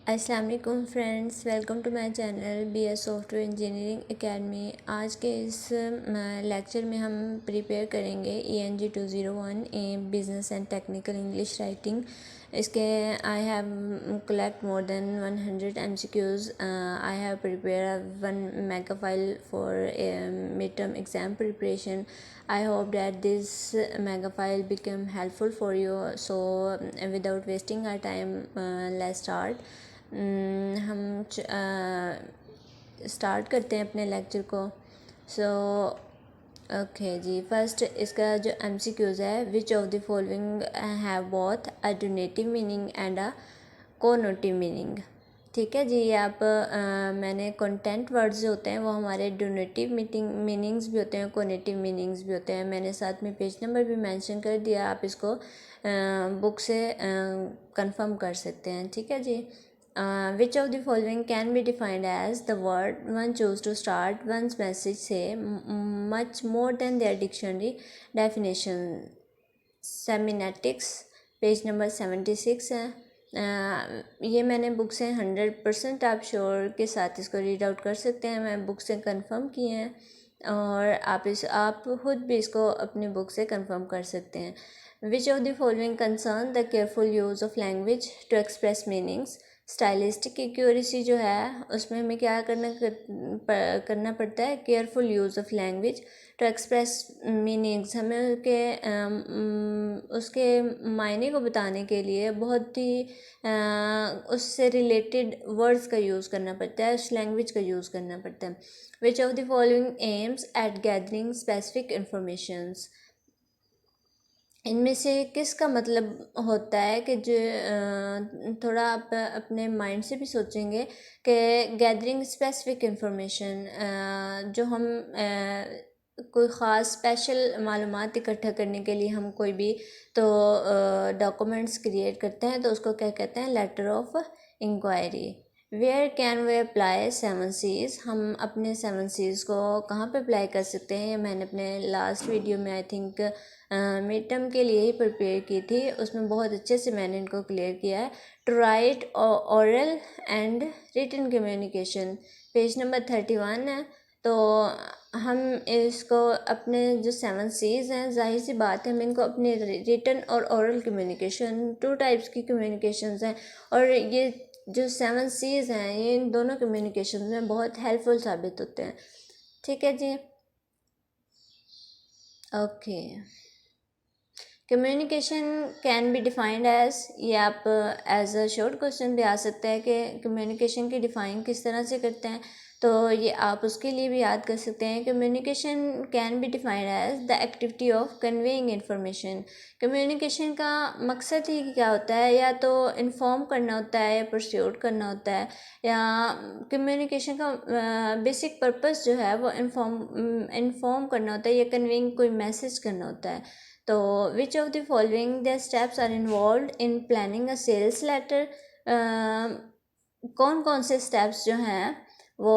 अस्सलाम वालेकुम friends, welcome to my channel BS software engineering academy. आज के इस लेक्चर में हम प्रिपेयर करेंगे ENG 201 business and technical English writing. इसके I have collect more than 100 MCQs। I have prepare 1 mega file for mid term exam preparation. I hope that this mega file become helpful for you. So without wasting our time, let's start. हम start करते हैं अपने lecture को। So okay जी, first इसका जो MCQs है, which of the following have both a denotative meaning and a connotative meaning. ठीक है जी, ये आप मैंने कंटेंट वर्ड्स जो होते हैं वो हमारे डोनेटिव मीनिंग्स भी होते हैं, कोनेटिव मीनिंग्स भी होते हैं। मैंने साथ में पेज नंबर भी मेंशन कर दिया, आप इसको बुक से कंफर्म कर सकते हैं। ठीक है जी। Which of the following can be defined as the word one choose to start one's message say much more than their dictionary definition. Semiotics, page number 76 है। ये मैंने बुक से 100% आप श्योर के साथ इसको रीड आउट कर सकते हैं, मैं बुक से कंफर्म किए हैं और आप खुद भी इसको अपनी बुक से कंफर्म कर सकते हैं। Which of the following concern the careful use of language to express meanings. Stylistic accuracy जो है उसमें हमें क्या करना पड़ता है, careful use of language to express meanings. हमें उसके मायने को बताने के लिए बहुत ही उससे रिलेटेड वर्ड्स का यूज़ करना पड़ता है, उस लैंग्वेज का यूज़ करना पड़ता है। Which of the following aims at gathering specific informations. इनमें से किसका मतलब होता है कि जो थोड़ा आप अपने माइंड से भी सोचेंगे कि गैदरिंग स्पेसिफिक इंफॉर्मेशन, जो हम कोई ख़ास स्पेशल मालूमात इकट्ठा करने के लिए हम कोई भी तो डॉक्यूमेंट्स क्रिएट करते हैं तो उसको क्या कहते हैं, letter of inquiry. Where can we apply 7 C's। हम अपने 7 C's को कहाँ पे अप्लाई कर सकते हैं, मैंने अपने लास्ट वीडियो में आई थिंक मिड टर्म के लिए ही प्रिपेयर की थी, उसमें बहुत अच्छे से मैंने इनको क्लियर किया है। To write oral and written communication, page number 31 है। तो हम इसको अपने जो 7 C's हैं, जाहिर सी बात है हम इनको अपने रिटन और ओरल कम्युनिकेशन, 2 टाइप्स की कम्युनिकेशंस हैं और ये जो 7 C's हैं ये इन दोनों कम्युनिकेशन में बहुत हेल्पफुल साबित होते हैं। ठीक है जी, okay. Communication can be defined as, ये आप एज अ शॉर्ट क्वेश्चन भी आ सकता है कि कम्युनिकेशन की डिफाइन किस तरह से करते हैं, तो ये आप उसके लिए भी याद कर सकते हैं। Communication can be defined as the activity of conveying information. Communication का मकसद ही क्या होता है, या तो इन्फॉर्म करना होता है या परस्यूट करना होता है, या कम्युनिकेशन का बेसिक पर्पस जो है वो इन्फॉर्म करना होता है या कन्वेइंग कोई मैसेज करना होता है। तो which of the following the steps are involve in planning a sales letter. कौन कौन से स्टेप्स जो हैं वो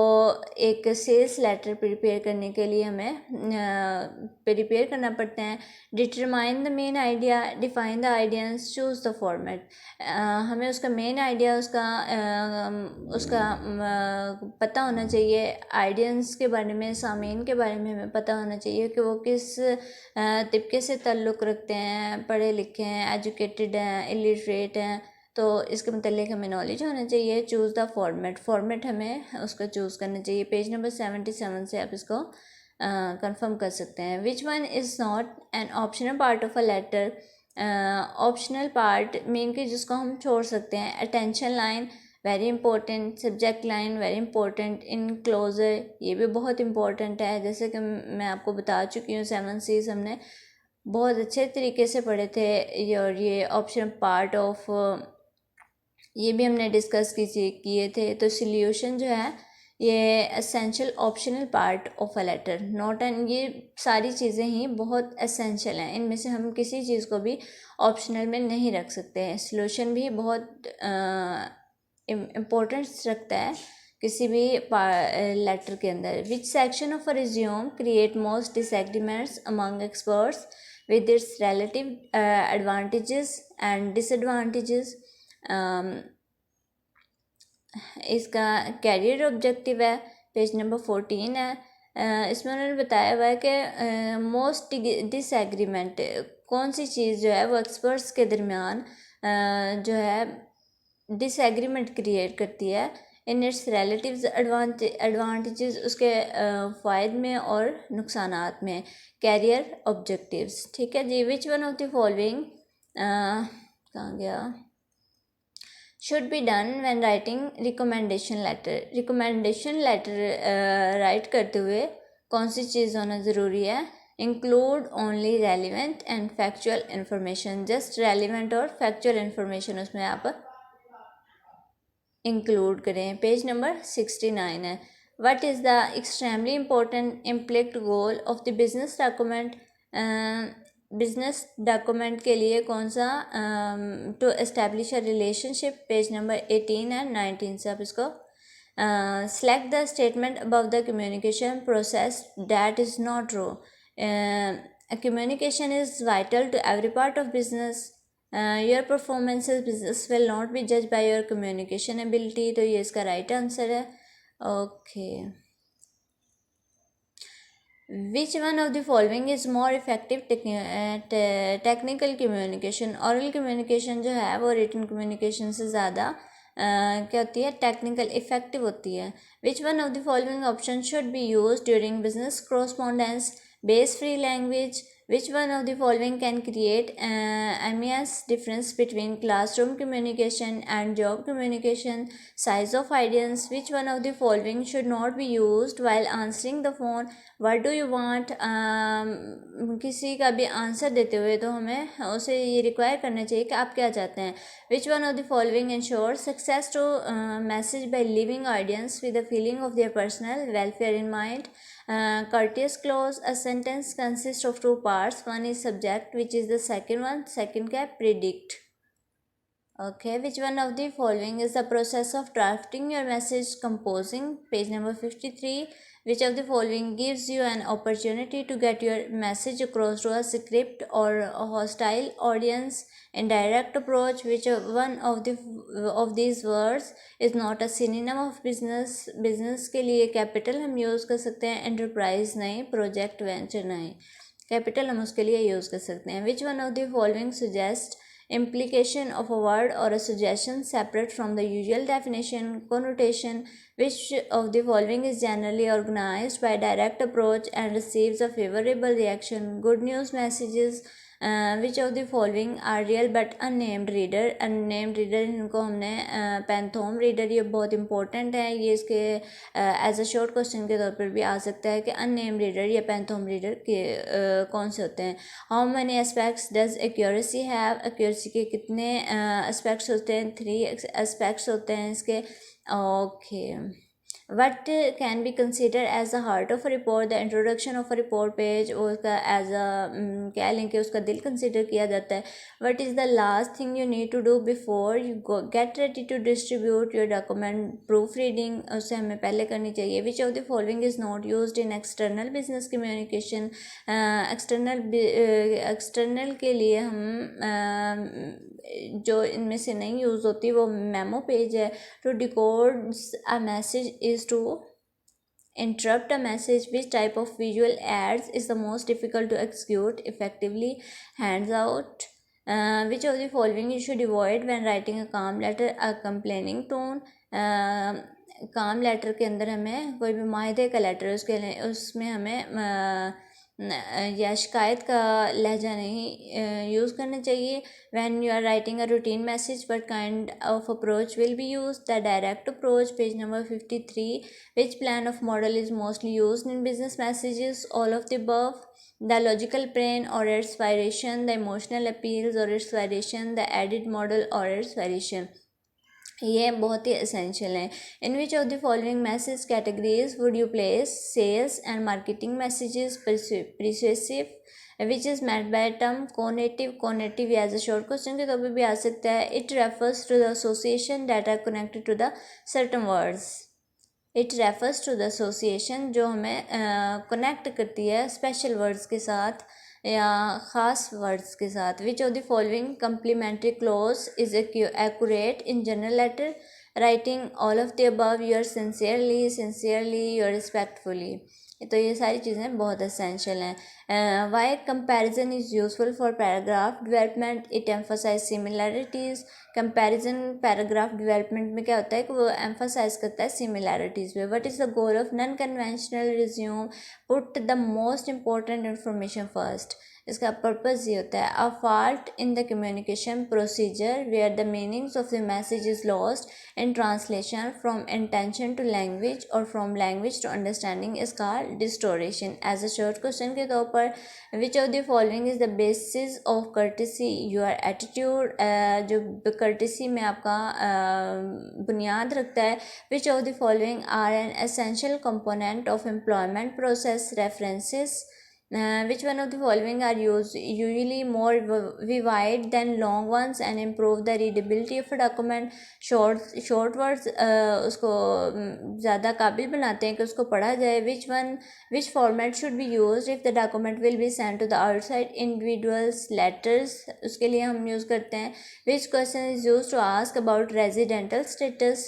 एक सेल्स लेटर प्रिपेयर करने के लिए हमें प्रिपेयर करना पड़ते हैं। Determine the main idea, define the ideas, choose the format. हमें उसका मेन आइडिया उसका पता होना चाहिए, आइडियंस के बारे में, सामीन के बारे में हमें पता होना चाहिए कि वो किस तबके से ताल्लुक़ रखते हैं, पढ़े लिखे हैं, एजुकेटेड हैं, इलिटरेट हैं, तो इसके मतलब हमें नॉलेज होना चाहिए। चूज़ द फॉर्मेट हमें उसका चूज़ करना चाहिए। पेज नंबर 77 से आप इसको कंफर्म कर सकते हैं। Which one is not an optional part of a letter. Optional part mean कि जिसको हम छोड़ सकते हैं। Attention line very important, subject line very important, enclosure ये भी बहुत इंपॉर्टेंट है। जैसे कि मैं आपको बता चुकी हूँ 7 C's हमने बहुत अच्छे तरीके से पढ़े थे और ये ऑप्शनल पार्ट ऑफ ये भी हमने डिस्कस किए थे। तो सॉल्यूशन जो है ये essential optional part of a letter, not an, ये सारी चीज़ें ही बहुत एसेंशियल हैं, इनमें से हम किसी चीज़ को भी ऑप्शनल में नहीं रख सकते हैं। सॉल्यूशन भी बहुत इम्पोर्टेंस रखता है किसी भी लेटर के अंदर। Which section of a resume create most disagreements among experts with its relative advantages and disadvantages. इसका कैरियर ऑब्जेक्टिव है, पेज नंबर 14 है। इसमें उन्होंने बताया हुआ है कि मोस्ट डिसएग्रीमेंट कौन सी चीज़ जो है वो एक्सपर्ट्स के दरमियान जो है डिसएग्रीमेंट क्रिएट करती है इन इट्स रिलेटिव्स एडवांटेजेस, उसके फ़ायदे में और नुकसानात में। कैरियर ऑब्जेक्टिव्स, ठीक है जी। Which one of the following कहाँ गया, should be done when writing recommendation letter. Recommendation letter write करते हुए कौन सी चीज़ होना ज़रूरी है? Include only relevant and factual information, just relevant और फैक्चुअल इन्फॉर्मेशन उसमें आप इंक्लूड करें। पेज नंबर 69 है। What is the extremely important implicit goal of the business document. Business document के लिए कौन सा to establish a relationship, page number 18 है 19 से आप इसको select the statement above the communication process that is not true. Communication is vital to every part of business. Your performance is business will not be जज by your communication ability, तो ये इसका right answer है। Okay, which one of the following is more effective technical communication. Oral communication जो है वो written communication से ज़्यादा क्या होती है, टेक्निकल इफेक्टिव होती है। Which one of the following option should be use during business correspondence, base free language. Which one of the following can create immense difference between classroom communication and job communication? Size of audience. Which one of the following should not be used while answering the phone? What do you want? किसी का भी answer देते हुए तो हमें उसे ये require करना चाहिए कि आप क्या चाहते हैं। Which one of the following ensures success to message by leaving audience with a feeling of their personal welfare in mind? Courteous clause. A sentence consists of two parts. One is subject, which is the second one. Second क्या, predict. Okay, which one of the following is the process of drafting your message? Composing, page number 53. Which of the following gives you an opportunity to get your message across to a script or a hostile audience? Indirect approach. Which one of these words is not a synonym of business? Business के लिए capital हम use कर सकते हैं, enterprise नहीं, project venture नहीं, capital हम उसके लिए यूज़ कर सकते हैं। Which one of the following suggest implication of a word or a suggestion separate from the usual definition, connotation? Which of the following is generally organized by direct approach and receives a favorable reaction? Good news messages. Which of the following are real but unnamed reader? Unnamed reader इनको हमने पैंथोम reader, ये बहुत important है, ये इसके as a short question के तौर पर भी आ सकता है कि अननेम्ड रीडर या पैंथोम रीडर के कौन से होते हैं। How many aspects does accuracy have. Accuracy के कितने एस्पेक्ट्स होते हैं? 3 एस्पेक्ट्स होते हैं इसके। Okay, What can be considered as the heart of a report? The introduction of a report page, और उसका एज अ क्या लें कि उसका दिल कंसिडर किया जाता है। What is the last thing you need to do before you get ready to distribute your document? Proofreading उससे हमें पहले करनी चाहिए। Which of the following is not used in external business communication? External के लिए हम जो इनमें से नहीं यूज़ होती वो मेमो पेज है। To decode a message is to interrupt a message. Which type of visual ads is the most difficult to execute effectively? Hands out. Which of the following you should avoid when writing a calm letter? A complaining tone. काम letter के अंदर हमें कोई भी मायदे का letter उसमें हमें या शिकायत का लहजा नहीं यूज़ करना चाहिए। When you are writing a routine message, what kind of approach will be used? The direct approach, page number 53. Which plan of model is mostly used in business messages? All of the above. The logical plan or its variation, the emotional appeals or its variation, the added model or its variation. ये बहुत ही essential हैं। In which of the following message categories would you place sales and marketing messages? Persuasive, which is meant by term connotative. Connotative as a short question के तौर पर भी आ सकता है। It refers to the association that are connected to the certain words. It refers to the association जो हमें connect करती है स्पेशल वर्ड्स के साथ या ख़ास वर्ड्स के साथ। Which of the following complimentary close is accurate in general letter? Writing all of the above, you are sincerely, you are respectfully. तो ये सारी चीज़ें बहुत असेंशियल हैं। Why comparison is useful for paragraph development, it emphasize similarities. Comparison paragraph development में क्या होता है कि वो एम्फोसाइज करता है सिमिलैरिटीज़ पे। What is the goal of non conventional resume, put the most important information first. इसका पर्पज़ ये होता है a fault in the communication procedure where the meanings of the message is lost in translation from intention to language और from language to understanding is called distortion. As a short question के तौर पर which of the following is the basis of courtesy your attitude, जो courtesy में आपका बुनियाद रखता है। Which of the following are an essential component of employment process references. Which one of the following are usually more vivid than long ones and improve the readability of a document? short words उसको ज़्यादा काबिल बनाते हैं कि उसको पढ़ा जाए। which format should be used if the document will be sent to the outside individuals letters, उसके लिए हम यूज़ करते हैं। which question is used to ask about residential status,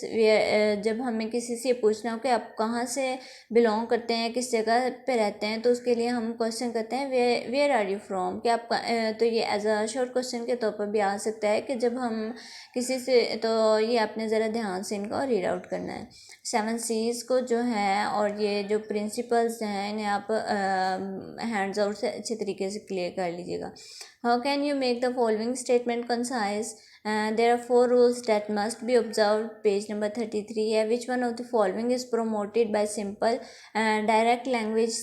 जब हमें किसी से पूछना हो कि आप कहाँ से बिलोंग करते हैं, किस जगह पे रहते हैं, तो उसके लिए हम क्वेश्चन करते हैं वेयर आर यू फ्रॉम, कि आप तो ये एज अ शॉर्ट क्वेश्चन के तौर पर भी आ सकता है कि जब हम किसी से, तो ये आपने ज़रा ध्यान से इनको रीड आउट करना है। 7 C's को जो है और ये जो प्रिंसिपल्स हैं इन्हें आप हैंड्स आउट से अच्छे तरीके से क्लियर कर लीजिएगा। How can you make the following statement concise, there are 4 rules that must be observed, page number 33 है। which one of the following is promoted by simple direct language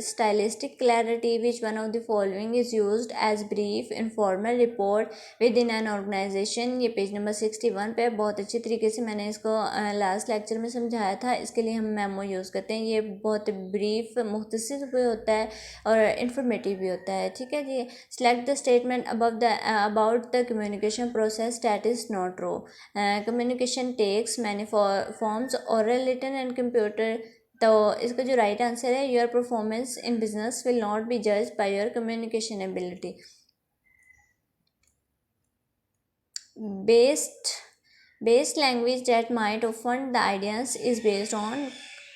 stylistic clarity, which one of the following is used as brief informal report within an organization, ये page number 61 पे बहुत अच्छी तरीके से मैंने इसको last lecture में समझाया था। इसके लिए हम मेमो यूज़ करते हैं। ये बहुत ब्रीफ मुख्तसर भी होता है और इंफॉर्मेटिव भी होता है, ठीक है जी। Select the statement about the communication process that is not true. Communication takes many forms, oral, written and computer। तो इसका जो राइट आंसर है, your performance in business will not B judged bye your communication ability. Based language that might offend the audience is based on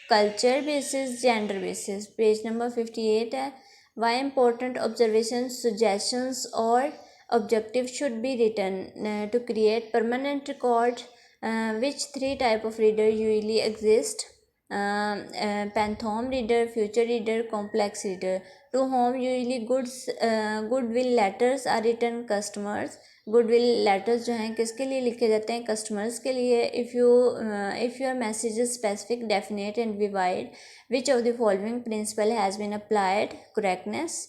culture basis, gender basis, page number 58 है। why important observations, suggestions or objective should be written to create permanent record, which 3 type of reader usually exist, panthom reader, future reader, complex reader, to whom usually goodwill letters are written, customers। Goodwill letters जो हैं किसके लिए लिखे जाते हैं, customers के लिए। If your message is specific, definite and vivid, which of the following principle has been applied, correctness,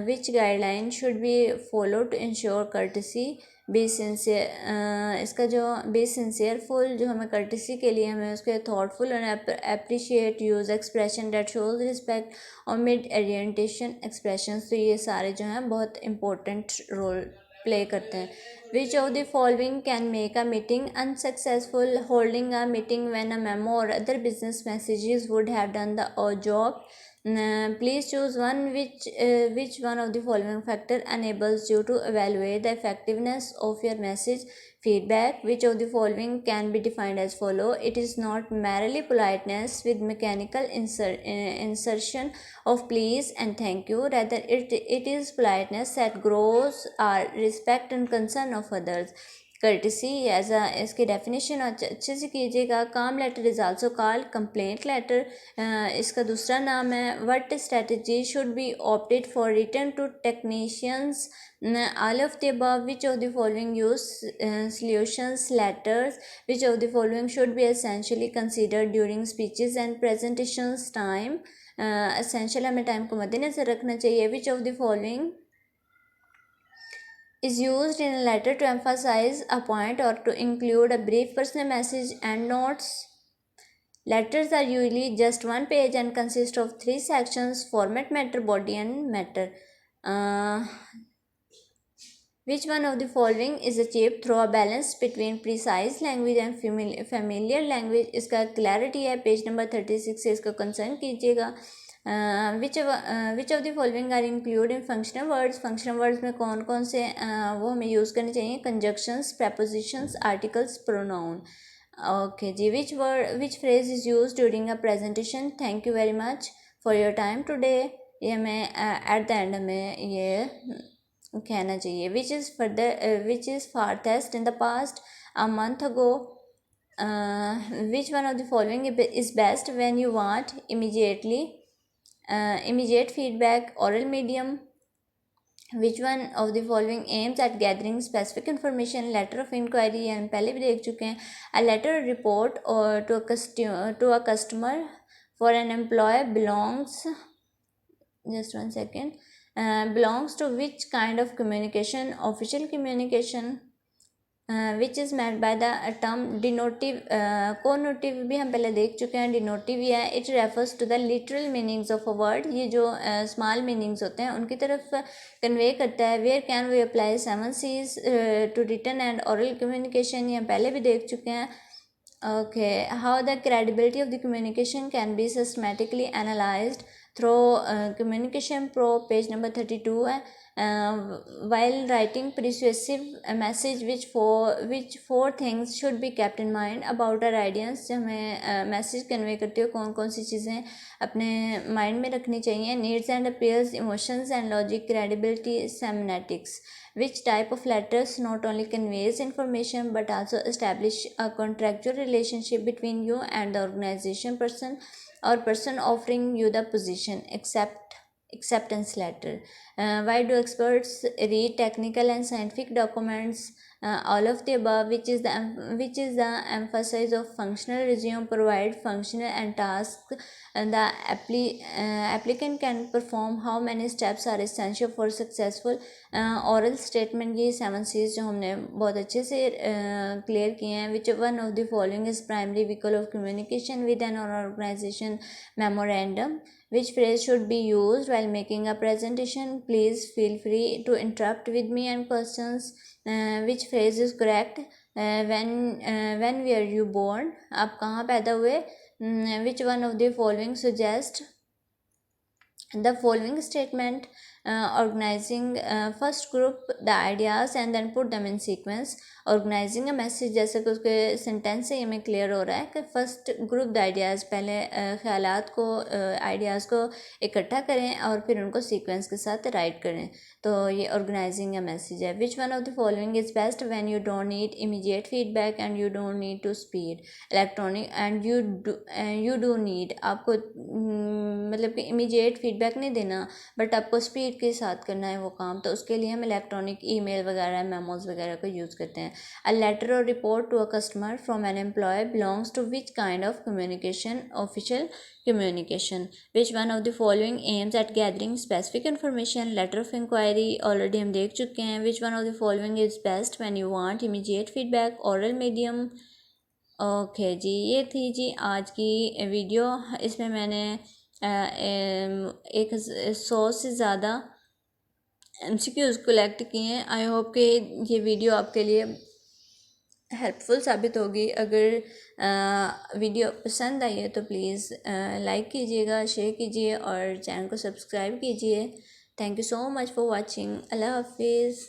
which guideline should be follow to ensure courtesy, be sincere. इसका जो बी सिंसियरफुल जो हमें कर्टसी के लिए हमें उसके thoughtful and appreciate use expression that shows respect और mid orientation expressions. तो ये सारे जो हैं बहुत इंपॉर्टेंट रोल प्ले करते हैं। Which of the following can make a meeting unsuccessful, holding a meeting when a memo और other business messages would have done the job. Please choose one. Which one of the following factor enables you to evaluate the effectiveness of your message? Feedback. Which of the following can be defined as follow? It is not merely politeness with mechanical insertion of please and thank you. Rather, it is politeness that grows our respect and concern of others. Courtesy as a इसकी definition अच्छे से कीजिएगा। काम letter is also called complaint letter, इसका दूसरा नाम है। What strategy should be opted for return to technicians, all of the above. Which of the following use solutions letters, which of the following should be essentially considered during speeches and presentations time, essential हमें time को मद्देनजर रखना चाहिए। which of the following is used in a letter to emphasize a point or to include a brief personal message and notes. Letters are usually just one page and consist of 3 sections: format, matter, body and matter. Which one of the following is achieved through a balance between precise language and familiar language? इसका clarity है, page number 36 से इसका concern कीजिएगा। which of the following are included in functional words? functional words में कौन कौन से वो हमें यूज़ करने चाहिए? conjunctions, prepositions, articles, pronoun। Okay जी, which phrase is use during a presentation? Thank you very much for your time today. ये हमें एट द एंड हमें ये कहना चाहिए। Which is farthest in the past, a month ago. Which one of the following is best when you want immediate feedback? Oral medium. Which one of the following aims at gathering specific information? Letter of inquiry, हम पहले भी देख चुके हैं। A letter or report or to a customer for an employee belongs, just 1 second, belongs to which kind of communication? Official communication. Which is meant by the term denotative. Connotative भी हम पहले देख चुके हैं, डिनोटिव ही है। It refers to the literal meanings of a word. ये जो स्मॉल मीनिंग्स होते हैं उनकी तरफ कन्वे करता है। Where can we apply 7 C's to written and oral communication, ये हम पहले भी देख चुके हैं। Okay, how the credibility of the communication can be systematically analyzed through communication pro, page number 32 है। while writing persuasive message, which four things should be kept in mind about our audience? जब हमें message convey करते हो कौन कौन सी चीज़ें अपने mind में रखनी चाहिए? Needs and appears, emotions and logic, credibility, semantics. which type of letters not only conveys information but also establish a contractual relationship between you and the organization person offering you the position? Acceptance letter. Why do experts read technical and scientific documents? All of the above. Which is the emphasis of functional resume? Provide functional and tasks the applicant can perform. How many steps are essential for successful oral statement? ये 7 C's जो हमने बहुत अच्छे से clear किए हैं। Which one of the following is primary vehicle of communication with an organization? Memorandum. Which phrase should be used while making a presentation? Please feel free to interrupt with me and questions. Which phrase is correct? When were you born? आप कहाँ पैदा हुए? Which one of the following suggest the following statement? Organizing first group the ideas and then put them in sequence. Organizing a message, जैसे कि उसके sentence से हमें clear हो रहा है कि फर्स्ट ग्रुप द आइडियाज़, पहले ख्यालात को आइडियाज़ को इकट्ठा करें और फिर उनको सीक्वेंस के साथ राइट करें। तो ये ऑर्गेनाइजिंग अ मैसेज है। Which one of the following is best when you don't need immediate feedback and you don't need to speed? Electronic and you do need, आपको मतलब कि इमीडिएट फीडबैक नहीं देना बट आपको स्पीड के साथ करना है वो काम, तो उसके लिए हम इलेक्ट्रॉनिक ईमेल वगैरह, मेमोज वगैरह को यूज़ करते हैं। अ लेटर और report to a customer from an employ belongs to which kind of communication? Official communication. Which one of the following aims at gathering specific information? Letter of inquiry already हम देख चुके हैं। Which one of the following is best when you want immediate feedback? Oral medium. Okay जी, ये थी जी आज की video. इसमें मैंने 100 से ज़्यादा MCQs कलेक्ट किए हैं। आई होप कि ये वीडियो आपके लिए हेल्पफुल साबित होगी। अगर वीडियो पसंद आई है तो प्लीज़ लाइक कीजिएगा, शेयर कीजिए और चैनल को सब्सक्राइब कीजिए। Thank you so much for watching. अल्लाह हाफिज़।